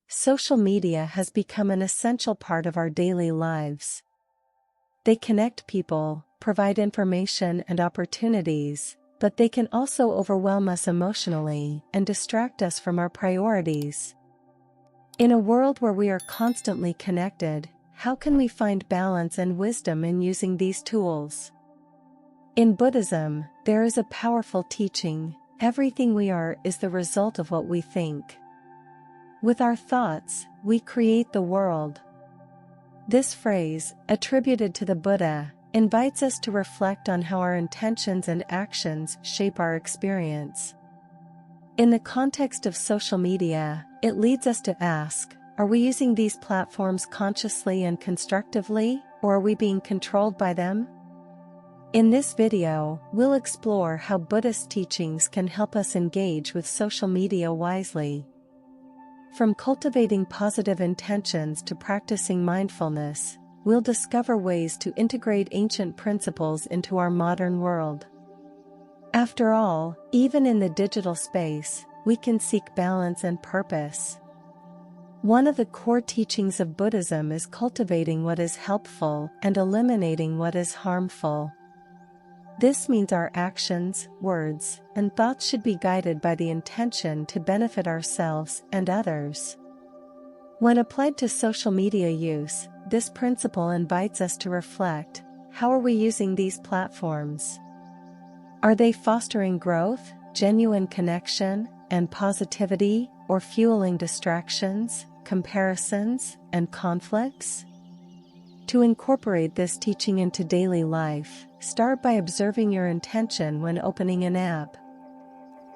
social media has become an essential part of our daily lives. They connect people, provide information and opportunities, but they can also overwhelm us emotionally and distract us from our priorities. In a world where we are constantly connected, how can we find balance and wisdom in using these tools? In Buddhism, there is a powerful teaching: everything we are is the result of what we think. With our thoughts, we create the world. This phrase, attributed to the Buddha, invites us to reflect on how our intentions and actions shape our experience. In the context of social media, it leads us to ask, are we using these platforms consciously and constructively, or are we being controlled by them? In this video, we'll explore how Buddhist teachings can help us engage with social media wisely. From cultivating positive intentions to practicing mindfulness, we'll discover ways to integrate ancient principles into our modern world. After all, even in the digital space, we can seek balance and purpose. One of the core teachings of Buddhism is cultivating what is helpful and eliminating what is harmful. This means our actions, words, and thoughts should be guided by the intention to benefit ourselves and others. When applied to social media use, this principle invites us to reflect: how are we using these platforms? Are they fostering growth, genuine connection, and positivity, or fueling distractions, comparisons, and conflicts? To incorporate this teaching into daily life, start by observing your intention when opening an app.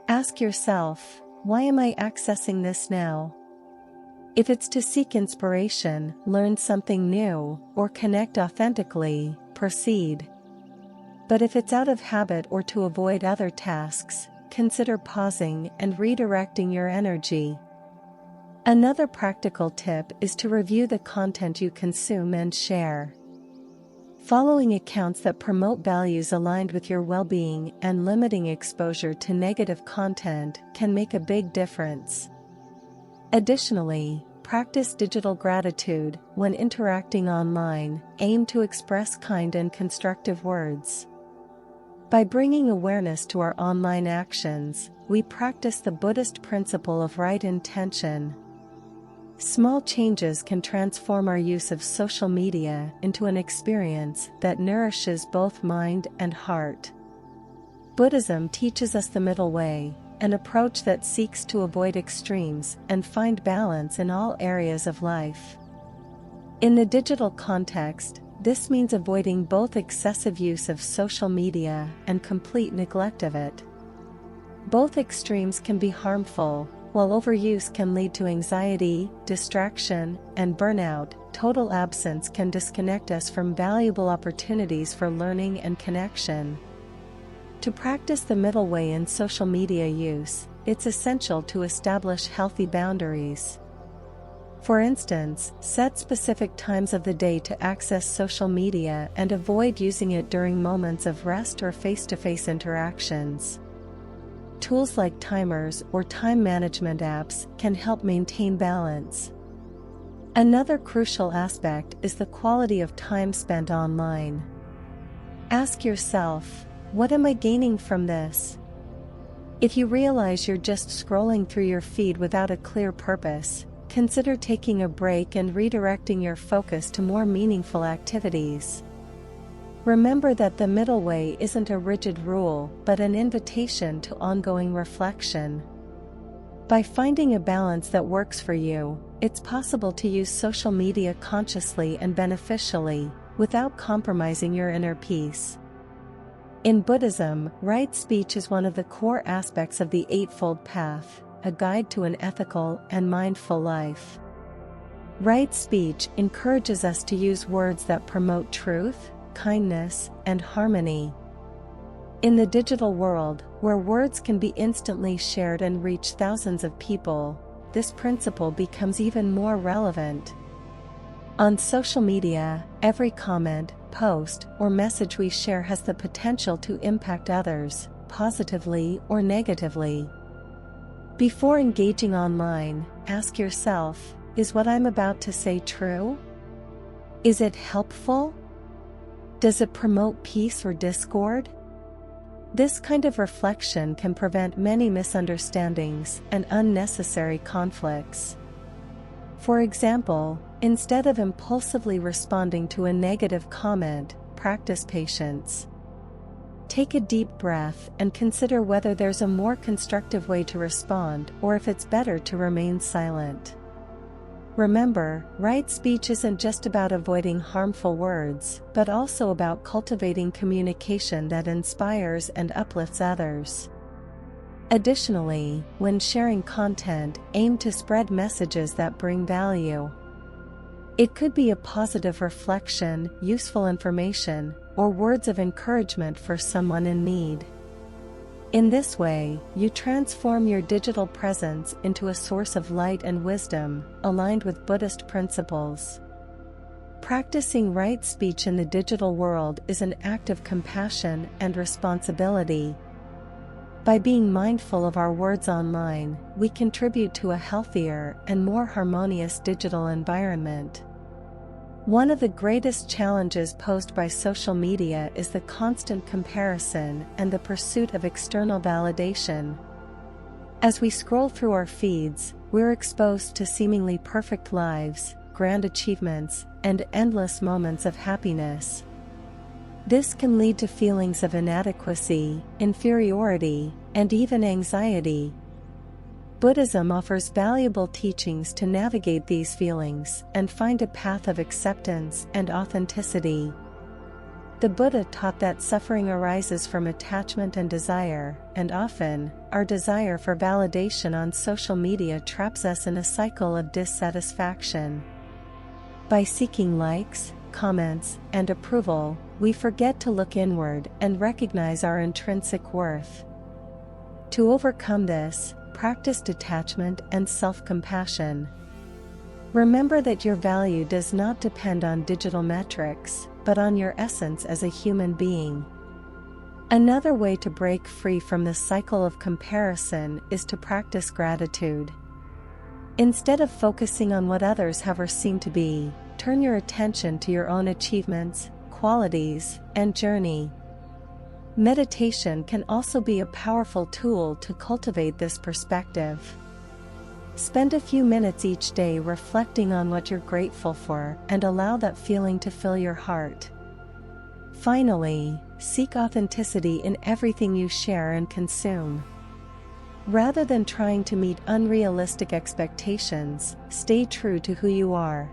Ask yourself, why am I accessing this now? If it's to seek inspiration, learn something new, or connect authentically, proceed. But if it's out of habit or to avoid other tasks, consider pausing and redirecting your energy. Another practical tip is to review the content you consume and share. Following accounts that promote values aligned with your well-being and limiting exposure to negative content can make a big difference. Additionally, practice digital gratitude when interacting online. Aim to express kind and constructive words. By bringing awareness to our online actions, we practice the Buddhist principle of right intention. Small changes can transform our use of social media into an experience that nourishes both mind and heart. Buddhism teaches us the middle way, an approach that seeks to avoid extremes and find balance in all areas of life. In the digital context, this means avoiding both excessive use of social media and complete neglect of it. Both extremes can be harmful. While overuse can lead to anxiety, distraction, and burnout, total absence can disconnect us from valuable opportunities for learning and connection. To practice the middle way in social media use, it's essential to establish healthy boundaries. For instance, set specific times of the day to access social media and avoid using it during moments of rest or face-to-face interactions. Tools like timers or time management apps can help maintain balance. Another crucial aspect is the quality of time spent online. Ask yourself, what am I gaining from this? If you realize you're just scrolling through your feed without a clear purpose, consider taking a break and redirecting your focus to more meaningful activities. Remember that the middle way isn't a rigid rule, but an invitation to ongoing reflection. By finding a balance that works for you, it's possible to use social media consciously and beneficially, without compromising your inner peace. In Buddhism, right speech is one of the core aspects of the Eightfold Path, a guide to an ethical and mindful life. Right speech encourages us to use words that promote truth, kindness, and harmony. In the digital world, where words can be instantly shared and reach thousands of people, this principle becomes even more relevant. On social media, every comment, post, or message we share has the potential to impact others, positively or negatively. Before engaging online, ask yourself, Is what I'm about to say true? Is it helpful? Does it promote peace or discord? This kind of reflection can prevent many misunderstandings and unnecessary conflicts. For example, instead of impulsively responding to a negative comment, practice patience. Take a deep breath and consider whether there's a more constructive way to respond or if it's better to remain silent. Remember, right speech isn't just about avoiding harmful words, but also about cultivating communication that inspires and uplifts others. Additionally, when sharing content, aim to spread messages that bring value. It could be a positive reflection, useful information, or words of encouragement for someone in need. In this way, you transform your digital presence into a source of light and wisdom, aligned with Buddhist principles. Practicing right speech in the digital world is an act of compassion and responsibility. By being mindful of our words online, we contribute to a healthier and more harmonious digital environment. One of the greatest challenges posed by social media is the constant comparison and the pursuit of external validation. As we scroll through our feeds, we're exposed to seemingly perfect lives, grand achievements, and endless moments of happiness. This can lead to feelings of inadequacy, inferiority, and even anxiety. Buddhism offers valuable teachings to navigate these feelings and find a path of acceptance and authenticity. The Buddha taught that suffering arises from attachment and desire, and often, our desire for validation on social media traps us in a cycle of dissatisfaction. By seeking likes, comments, and approval, we forget to look inward and recognize our intrinsic worth. To overcome this, practice detachment and self-compassion. Remember that your value does not depend on digital metrics, but on your essence as a human being. Another way to break free from the cycle of comparison is to practice gratitude. Instead of focusing on what others have or seem to be, turn your attention to your own achievements, qualities, and journey. Meditation can also be a powerful tool to cultivate this perspective. Spend a few minutes each day reflecting on what you're grateful for and allow that feeling to fill your heart. Finally, seek authenticity in everything you share and consume. Rather than trying to meet unrealistic expectations, stay true to who you are.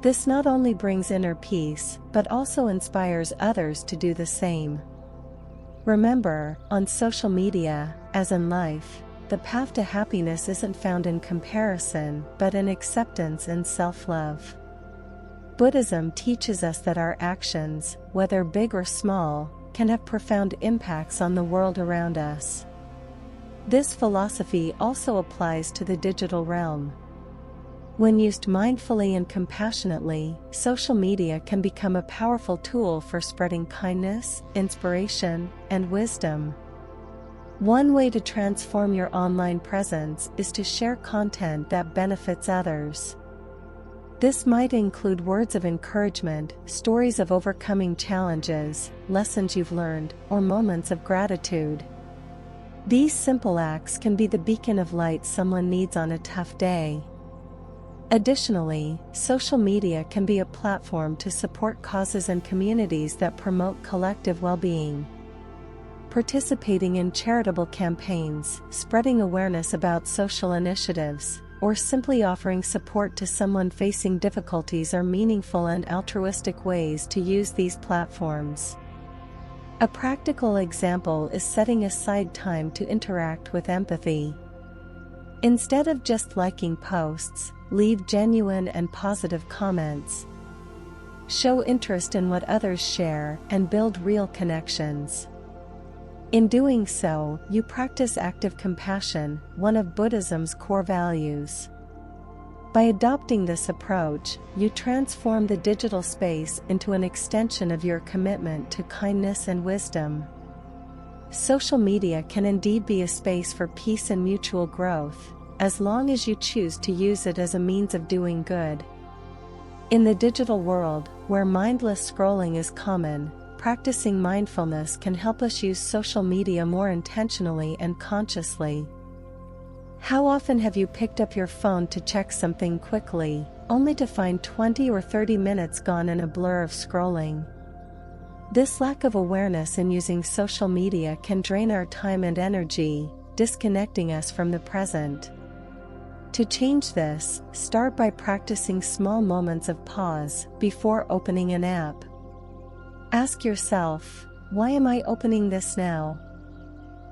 This not only brings inner peace, but also inspires others to do the same. Remember, on social media, as in life, the path to happiness isn't found in comparison, but in acceptance and self-love. Buddhism teaches us that our actions, whether big or small, can have profound impacts on the world around us. This philosophy also applies to the digital realm. When used mindfully and compassionately, social media can become a powerful tool for spreading kindness, inspiration, and wisdom. One way to transform your online presence is to share content that benefits others. This might include words of encouragement, stories of overcoming challenges, lessons you've learned, or moments of gratitude. These simple acts can be the beacon of light someone needs on a tough day. Additionally, social media can be a platform to support causes and communities that promote collective well-being. Participating in charitable campaigns, spreading awareness about social initiatives, or simply offering support to someone facing difficulties are meaningful and altruistic ways to use these platforms. A practical example is setting aside time to interact with empathy. Instead of just liking posts, leave genuine and positive comments. Show interest in what others share and build real connections. In doing so, you practice active compassion, one of Buddhism's core values. By adopting this approach, you transform the digital space into an extension of your commitment to kindness and wisdom. Social media can indeed be a space for peace and mutual growth, as long as you choose to use it as a means of doing good. In the digital world, where mindless scrolling is common, practicing mindfulness can help us use social media more intentionally and consciously. How often have you picked up your phone to check something quickly, only to find 20 or 30 minutes gone in a blur of scrolling? This lack of awareness in using social media can drain our time and energy, disconnecting us from the present. To change this, start by practicing small moments of pause before opening an app. Ask yourself, why am I opening this now?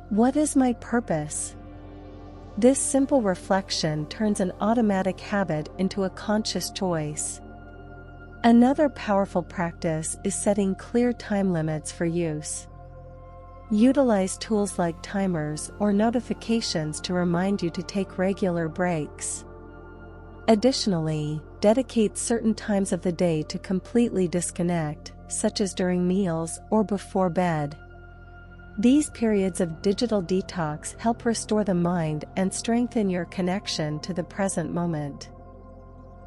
What is my purpose? This simple reflection turns an automatic habit into a conscious choice. Another powerful practice is setting clear time limits for use. Utilize tools like timers or notifications to remind you to take regular breaks. Additionally, dedicate certain times of the day to completely disconnect, such as during meals or before bed. These periods of digital detox help restore the mind and strengthen your connection to the present moment.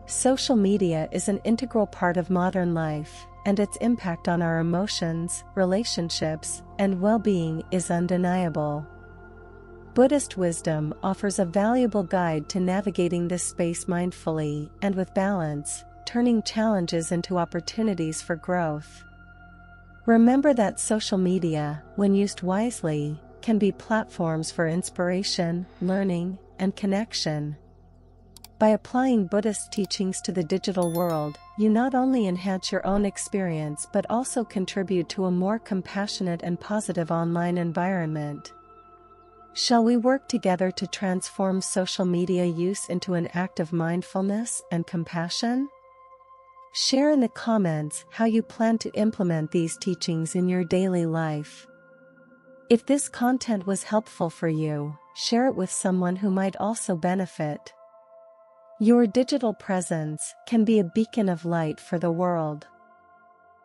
Social media is an integral part of modern life, and its impact on our emotions, relationships, and well-being is undeniable. Buddhist wisdom offers a valuable guide to navigating this space mindfully and with balance, turning challenges into opportunities for growth. Remember that social media, when used wisely, can be platforms for inspiration, learning, and connection. By applying Buddhist teachings to the digital world, you not only enhance your own experience but also contribute to a more compassionate and positive online environment. Shall we work together to transform social media use into an act of mindfulness and compassion? Share in the comments how you plan to implement these teachings in your daily life. If this content was helpful for you, share it with someone who might also benefit. Your digital presence can be a beacon of light for the world.